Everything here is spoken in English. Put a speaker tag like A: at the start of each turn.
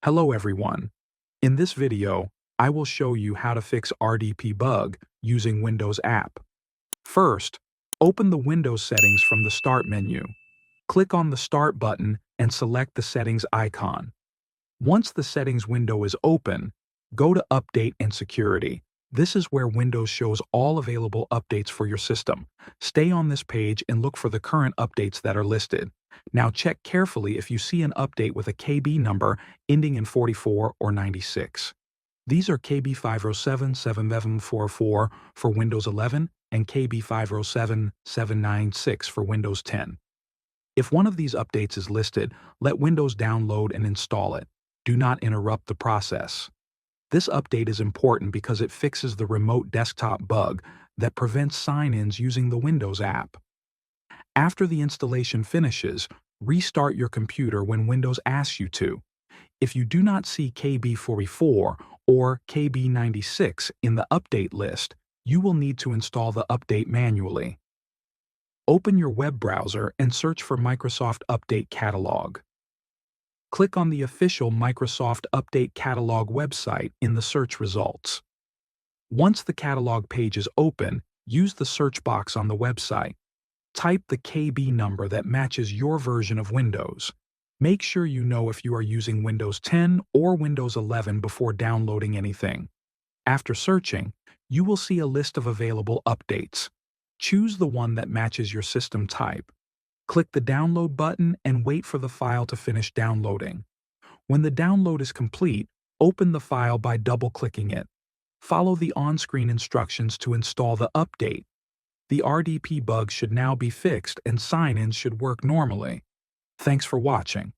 A: Hello everyone. In this video, I will show you how to fix RDP bug using Windows app. First, open the Windows settings from the Start menu. Click on the Start button and select the settings icon. Once the settings window is open, go to Update and Security. This is where Windows shows all available updates for your system. Stay on this page and look for the current updates that are listed. Now check carefully if you see an update with a KB number ending in 44 or 96. These are KB5077744 for Windows 11 and KB5077796 for Windows 10. If one of these updates is listed, let Windows download and install it. Do not interrupt the process. This update is important because it fixes the remote desktop bug that prevents sign-ins using the Windows app. After the installation finishes, restart your computer when Windows asks you to. If you do not see KB44 or KB96 in the update list, you will need to install the update manually. Open your web browser and search for Microsoft Update Catalog. Click on the official Microsoft Update Catalog website in the search results. Once the catalog page is open, use the search box on the website. Type the KB number that matches your version of Windows. Make sure you know if you are using Windows 10 or Windows 11 before downloading anything. After searching, you will see a list of available updates. Choose the one that matches your system type. Click the Download button and wait for the file to finish downloading. When the download is complete, open the file by double-clicking it. Follow the on-screen instructions to install the update. The RDP bug should now be fixed and sign-ins should work normally. Thanks for watching.